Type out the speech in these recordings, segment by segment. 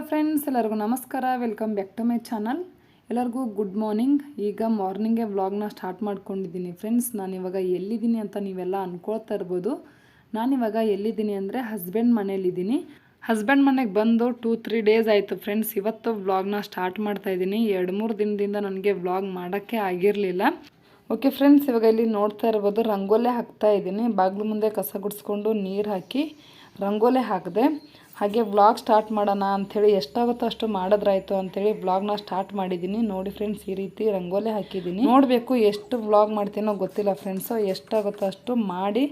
Friends, ಎಲ್ಲರಿಗೂ ನಮಸ್ಕಾರ. Welcome back to my channel. ಎಲ್ಲರಿಗೂ ಗುಡ್ ಮಾರ್ನಿಂಗ್. ಈಗ ಮಾರ್ನಿಂಗೇ ವ್ಲಾಗ್ನ ಸ್ಟಾರ್ಟ್ ಮಾಡ್ಕೊಂಡಿದ್ದೀನಿ ಫ್ರೆಂಡ್ಸ್. ನಾನಿವಾಗ ಎಲ್ಲಿದ್ದೀನಿ ಅಂತ ನೀವೆಲ್ಲ ಅಂದ್ಕೊಳ್ತಾ ಇರ್ಬೋದು. ನಾನಿವಾಗ ಎಲ್ಲಿದ್ದೀನಿ ಅಂದರೆ ಹಸ್ಬೆಂಡ್ ಮನೇಲಿದ್ದೀನಿ. ಹಸ್ಬೆಂಡ್ ಮನೆಗೆ ಬಂದು 2-3 ಡೇಸ್ ಆಯಿತು ಫ್ರೆಂಡ್ಸ್. ಇವತ್ತು ವ್ಲಾಗ್ನ ಸ್ಟಾರ್ಟ್ ಮಾಡ್ತಾಯಿದ್ದೀನಿ. 2-3 ದಿನದಿಂದ ನನಗೆ ವ್ಲಾಗ್ ಮಾಡೋಕ್ಕೆ ಆಗಿರಲಿಲ್ಲ. ಓಕೆ ಫ್ರೆಂಡ್ಸ್, ಇವಾಗ ಇಲ್ಲಿ ನೋಡ್ತಾ ಇರ್ಬೋದು ರಂಗೋಲೆ ಹಾಕ್ತಾ ಇದ್ದೀನಿ. ಬಾಗಿಲು ಮುಂದೆ ಕಸ ಗುಡಿಸ್ಕೊಂಡು ನೀರು ಹಾಕಿ ರಂಗೋಲೆ ಹಾಕಿದೆ. ಹಾಗೆ ವ್ಲಾಗ್ ಸ್ಟಾರ್ಟ್ ಮಾಡೋಣ ಅಂಥೇಳಿ ಎಷ್ಟಾಗುತ್ತೋ ಅಷ್ಟು ಮಾಡಿದ್ರಾಯ್ತು ಅಂಥೇಳಿ ವ್ಲಾಗ್ನ ಸ್ಟಾರ್ಟ್ ಮಾಡಿದ್ದೀನಿ. ನೋಡಿ ಫ್ರೆಂಡ್ಸ್, ಈ ರೀತಿ ರಂಗೋಲೆ ಹಾಕಿದ್ದೀನಿ. ನೋಡಬೇಕು ಎಷ್ಟು ವ್ಲಾಗ್ ಮಾಡ್ತೀನೋ ಗೊತ್ತಿಲ್ಲ ಫ್ರೆಂಡ್ಸು. ಎಷ್ಟಾಗುತ್ತೋ ಅಷ್ಟು ಮಾಡಿ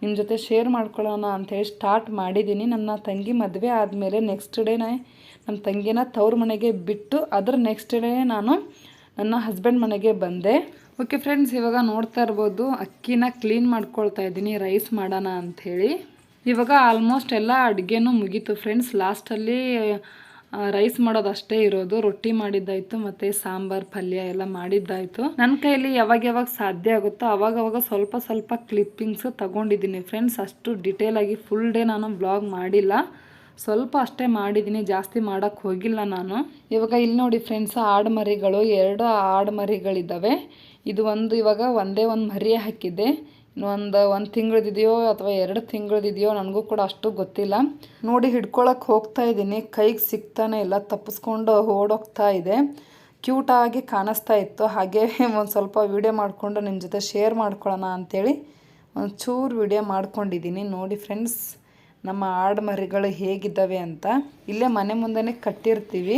ನಿಮ್ಮ ಜೊತೆ ಶೇರ್ ಮಾಡ್ಕೊಳ್ಳೋಣ ಅಂಥೇಳಿ ಸ್ಟಾರ್ಟ್ ಮಾಡಿದ್ದೀನಿ. ನನ್ನ ತಂಗಿ ಮದುವೆ ಆದಮೇಲೆ ನೆಕ್ಸ್ಟ್ ಡೇನೇ ನಮ್ಮ ತಂಗಿನ ತವ್ರ ಮನೆಗೆ ಬಿಟ್ಟು ಅದರ ನೆಕ್ಸ್ಟ್ ಡೇ ನಾನು ನನ್ನ ಹಸ್ಬೆಂಡ್ ಮನೆಗೆ ಬಂದೆ. ಓಕೆ ಫ್ರೆಂಡ್ಸ್, ಇವಾಗ ನೋಡ್ತಾ ಇರ್ಬೋದು ಅಕ್ಕಿನ ಕ್ಲೀನ್ ಮಾಡ್ಕೊಳ್ತಾ ಇದ್ದೀನಿ ರೈಸ್ ಮಾಡೋಣ ಅಂಥೇಳಿ. ಇವಾಗ ಆಲ್ಮೋಸ್ಟ್ ಎಲ್ಲ ಅಡುಗೆನೂ ಮುಗೀತು ಫ್ರೆಂಡ್ಸ್. ಲಾಸ್ಟಲ್ಲಿ ರೈಸ್ ಮಾಡೋದಷ್ಟೇ ಇರೋದು. ರೊಟ್ಟಿ ಮಾಡಿದ್ದಾಯಿತು ಮತ್ತು ಸಾಂಬಾರು ಪಲ್ಯ ಎಲ್ಲ ಮಾಡಿದ್ದಾಯಿತು. ನನ್ನ ಕೈಯಲ್ಲಿ ಯಾವಾಗ ಸಾಧ್ಯ ಆಗುತ್ತೋ ಅವಾಗವಾಗ ಸ್ವಲ್ಪ ಕ್ಲಿಪ್ಪಿಂಗ್ಸು ತಗೊಂಡಿದ್ದೀನಿ ಫ್ರೆಂಡ್ಸ್. ಅಷ್ಟು ಡಿಟೇಲಾಗಿ ಫುಲ್ ಡೇ ನಾನು ವ್ಲಾಗ್ ಮಾಡಿಲ್ಲ, ಸ್ವಲ್ಪ ಅಷ್ಟೇ ಮಾಡಿದ್ದೀನಿ, ಜಾಸ್ತಿ ಮಾಡೋಕ್ಕೆ ಹೋಗಿಲ್ಲ ನಾನು. ಇವಾಗ ಇಲ್ಲಿ ನೋಡಿ ಫ್ರೆಂಡ್ಸ್, ಆಡುಮರಿಗಳು 2 ಆಡುಮರಿಗಳಿದ್ದಾವೆ. ಇದು ಇವಾಗ ಒಂದೇ ಒಂದು ಮರಿ ಹಾಕಿದ್ದೆ. ಒಂದು ತಿಂಗಳದಿದೆಯೋ ಅಥವಾ 2 ತಿಂಗಳದಿದೆಯೋ ನನಗೂ ಕೂಡ ಅಷ್ಟು ಗೊತ್ತಿಲ್ಲ. ನೋಡಿ ಹಿಡ್ಕೊಳಕ್ಕೆ ಹೋಗ್ತಾ ಇದ್ದೀನಿ, ಕೈಗೆ ಸಿಗ್ತಾನೆ ಇಲ್ಲ, ತಪ್ಪಿಸ್ಕೊಂಡು ಓಡೋಗ್ತಾ ಇದೆ. ಕ್ಯೂಟಾಗಿ ಕಾಣಿಸ್ತಾ ಇತ್ತು. ಹಾಗೆ ಒಂದು ಸ್ವಲ್ಪ ವೀಡಿಯೋ ಮಾಡಿಕೊಂಡು ನಿಮ್ಮ ಜೊತೆ ಶೇರ್ ಮಾಡ್ಕೊಳ್ಳೋಣ ಅಂಥೇಳಿ ಒಂಚೂರು ವೀಡಿಯೋ ಮಾಡ್ಕೊಂಡಿದ್ದೀನಿ. ನೋಡಿ ಫ್ರೆಂಡ್ಸ್, ನಮ್ಮ ಆಡುಮರಿಗಳು ಹೇಗಿದ್ದಾವೆ ಅಂತ. ಇಲ್ಲೇ ಮನೆ ಮುಂದೆನೇ ಕಟ್ಟಿರ್ತೀವಿ.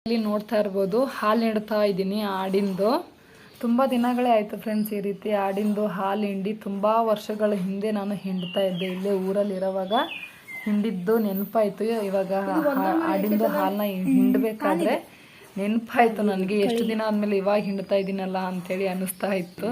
ಇಲ್ಲಿ ನೋಡ್ತಾ ಇರ್ಬೋದು ಹಾಲು ಹಿಡ್ತಾ ಇದ್ದೀನಿ ಆಡಿಂದು. ತುಂಬ ದಿನಗಳೇ ಆಯಿತು ಫ್ರೆಂಡ್ಸ್ ಈ ರೀತಿ ಆಡಿಂದು ಹಾಲು ಹಿಂಡಿ. ತುಂಬ ವರ್ಷಗಳ ಹಿಂದೆ ನಾನು ಹಿಂಡ್ತಾ ಇದ್ದೆ. ಇಲ್ಲೇ ಊರಲ್ಲಿರೋವಾಗ ಹಿಂಡಿದ್ದು ನೆನಪಾಯಿತು. ಇವಾಗ ಆಡಿಂದು ಹಾಲನ್ನ ಹಿಂಡಬೇಕಾದ್ರೆ ನೆನಪಾಯಿತು ನನಗೆ, ಎಷ್ಟು ದಿನ ಆದಮೇಲೆ ಇವಾಗ ಹಿಂಡ್ತಾ ಇದ್ದೀನಲ್ಲ ಅಂಥೇಳಿ ಅನ್ನಿಸ್ತಾ ಇತ್ತು.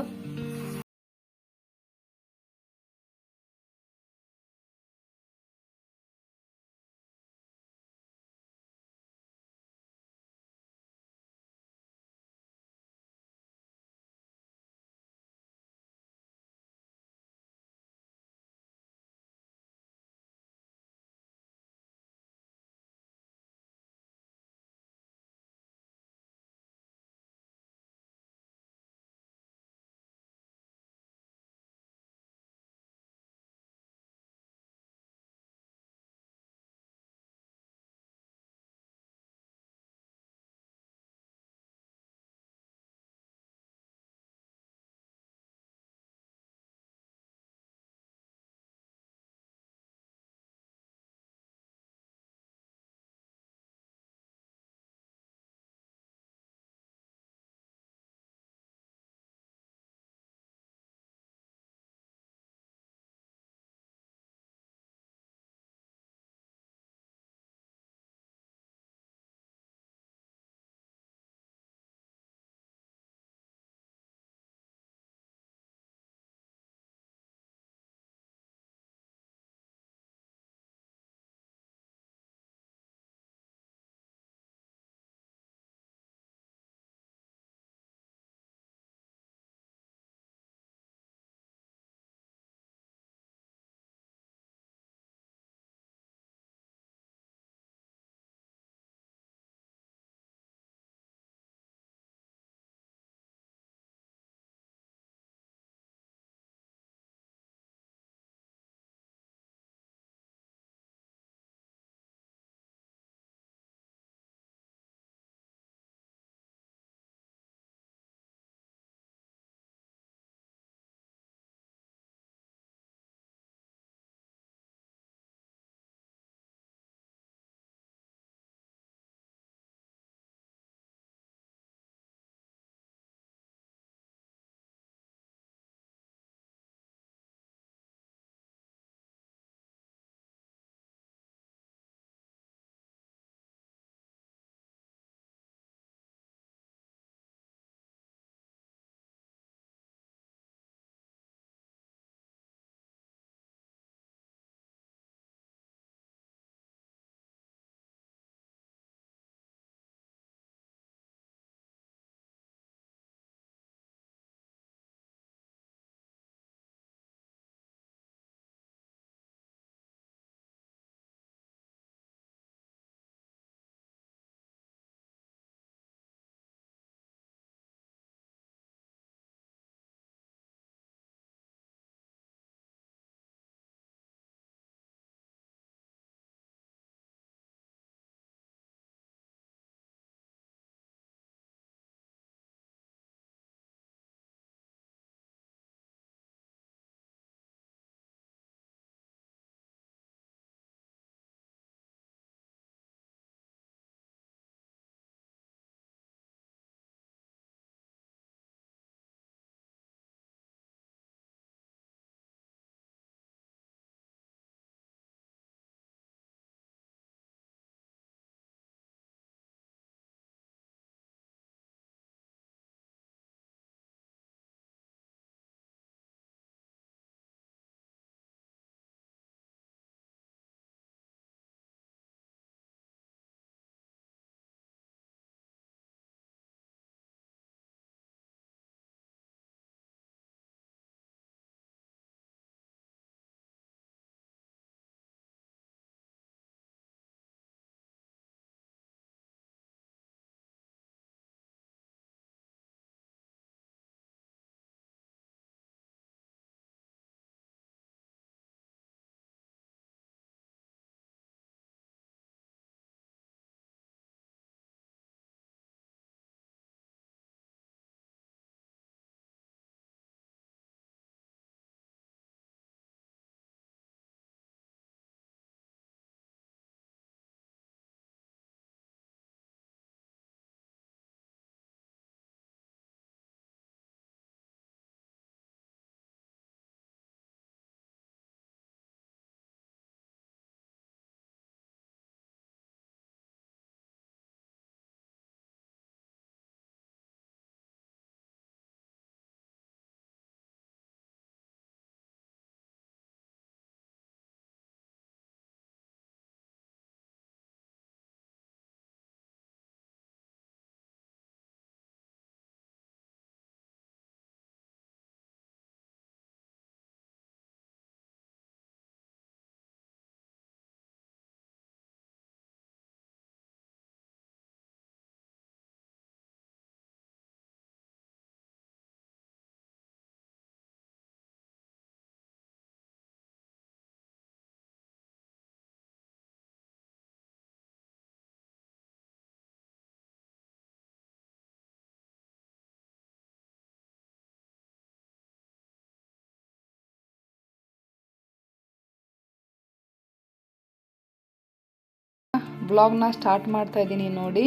ಬ್ಲಾಗ್ನ ಸ್ಟಾರ್ಟ್ ಮಾಡ್ತಾ ಇದ್ದೀನಿ ನೋಡಿ.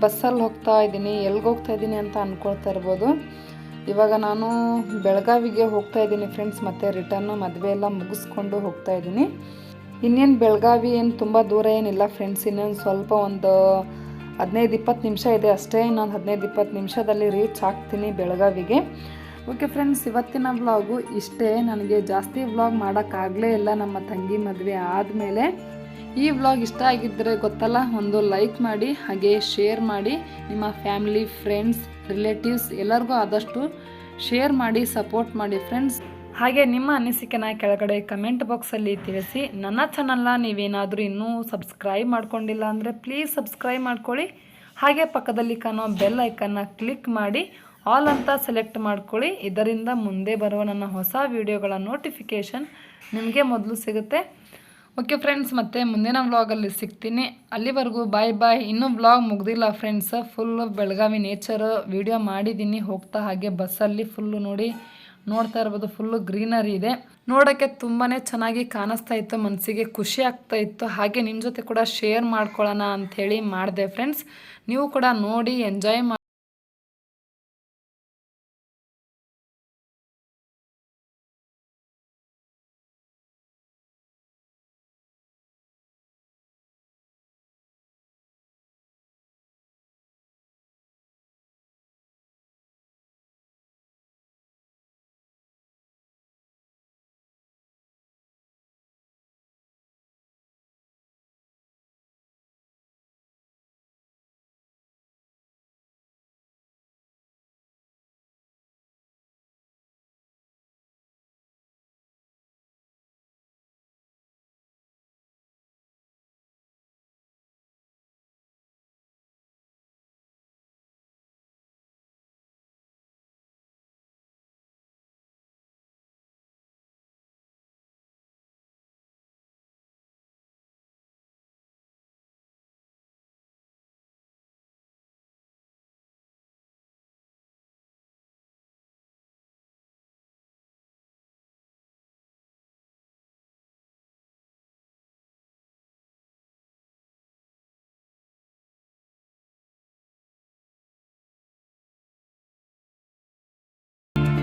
ಬಸ್ಸಲ್ಲಿ ಹೋಗ್ತಾ ಇದ್ದೀನಿ, ಎಲ್ಲಿಗೆ ಹೋಗ್ತಾ ಇದ್ದೀನಿ ಅಂತ ಅಂದ್ಕೊಳ್ತಾ ಇರ್ಬೋದು. ಇವಾಗ ನಾನು ಬೆಳಗಾವಿಗೆ ಹೋಗ್ತಾ ಇದ್ದೀನಿ ಫ್ರೆಂಡ್ಸ್, ಮತ್ತು ರಿಟರ್ನು ಮದುವೆ ಎಲ್ಲ ಮುಗಿಸ್ಕೊಂಡು ಹೋಗ್ತಾ ಇದ್ದೀನಿ. ಇನ್ನೇನು ಬೆಳಗಾವಿ ಏನು ತುಂಬ ದೂರ ಏನಿಲ್ಲ ಫ್ರೆಂಡ್ಸ್, ಇನ್ನೊಂದು ಸ್ವಲ್ಪ ಒಂದು 15-20 ನಿಮಿಷ ಇದೆ ಅಷ್ಟೇ. ಇನ್ನೊಂದು 15-20 ನಿಮಿಷದಲ್ಲಿ ರೀಚ್ ಆಗ್ತೀನಿ ಬೆಳಗಾವಿಗೆ. ಓಕೆ ಫ್ರೆಂಡ್ಸ್, ಇವತ್ತಿನ ವ್ಲಾಗು ಇಷ್ಟೇ. ನನಗೆ ಜಾಸ್ತಿ ವ್ಲಾಗ್ ಮಾಡೋಕ್ಕಾಗಲೇ ಇಲ್ಲ ನಮ್ಮ ತಂಗಿ ಮದುವೆ ಆದಮೇಲೆ. ಈ ವ್ಲಾಗ್ ಇಷ್ಟ ಆಗಿದ್ದರೆ ಗೊತ್ತಲ್ಲ, ಒಂದು ಲೈಕ್ ಮಾಡಿ, ಹಾಗೆ ಶೇರ್ ಮಾಡಿ, ನಿಮ್ಮ ಫ್ಯಾಮಿಲಿ, ಫ್ರೆಂಡ್ಸ್, ರಿಲೇಟಿವ್ಸ್ ಎಲ್ಲರಿಗೂ ಆದಷ್ಟು ಶೇರ್ ಮಾಡಿ, ಸಪೋರ್ಟ್ ಮಾಡಿ ಫ್ರೆಂಡ್ಸ್. ಹಾಗೆ ನಿಮ್ಮ ಅನಿಸಿಕೆನ ಕೆಳಗಡೆ ಕಮೆಂಟ್ ಬಾಕ್ಸಲ್ಲಿ ತಿಳಿಸಿ. ನನ್ನ ಚಾನಲ್ನ ನೀವೇನಾದರೂ ಇನ್ನೂ ಸಬ್ಸ್ಕ್ರೈಬ್ ಮಾಡ್ಕೊಂಡಿಲ್ಲ ಅಂದರೆ ಪ್ಲೀಸ್ ಸಬ್ಸ್ಕ್ರೈಬ್ ಮಾಡ್ಕೊಳ್ಳಿ. ಹಾಗೆ ಪಕ್ಕದಲ್ಲಿ ಕಾಣೋ ಬೆಲ್ ಐಕನ್ನ ಕ್ಲಿಕ್ ಮಾಡಿ ಆಲ್ ಅಂತ ಸೆಲೆಕ್ಟ್ ಮಾಡ್ಕೊಳ್ಳಿ. ಇದರಿಂದ ಮುಂದೆ ಬರುವ ನನ್ನ ಹೊಸ ವೀಡಿಯೋಗಳ ನೋಟಿಫಿಕೇಷನ್ ನಿಮಗೆ ಮೊದಲು ಸಿಗುತ್ತೆ. ಓಕೆ ಫ್ರೆಂಡ್ಸ್, ಮತ್ತೆ ಮುಂದಿನ ವ್ಲಾಗಲ್ಲಿ ಸಿಗ್ತೀನಿ. ಅಲ್ಲಿವರೆಗೂ ಬಾಯ್ ಬಾಯ್. ಇನ್ನೂ ವ್ಲಾಗ್ ಮುಗ್ದಿಲ್ಲ friends, full Belagavi nature video ಮಾಡಿದ್ದೀನಿ ಹೋಗ್ತಾ. ಹಾಗೆ ಬಸ್ಸಲ್ಲಿ ಫುಲ್ಲು ನೋಡ್ತಾ ಇರ್ಬೋದು, ಫುಲ್ಲು ಗ್ರೀನರಿ ಇದೆ. ನೋಡೋಕ್ಕೆ ತುಂಬಾ ಚೆನ್ನಾಗಿ ಕಾಣಿಸ್ತಾ ಇತ್ತು, ಮನಸ್ಸಿಗೆ ಖುಷಿ ಆಗ್ತಾ ಇತ್ತು. ಹಾಗೆ ನಿಮ್ಮ ಜೊತೆ ಕೂಡ ಶೇರ್ ಮಾಡ್ಕೊಳ್ಳೋಣ ಅಂಥೇಳಿ ಮಾಡಿದೆ ಫ್ರೆಂಡ್ಸ್. ನೀವು ಕೂಡ ನೋಡಿ ಎಂಜಾಯ್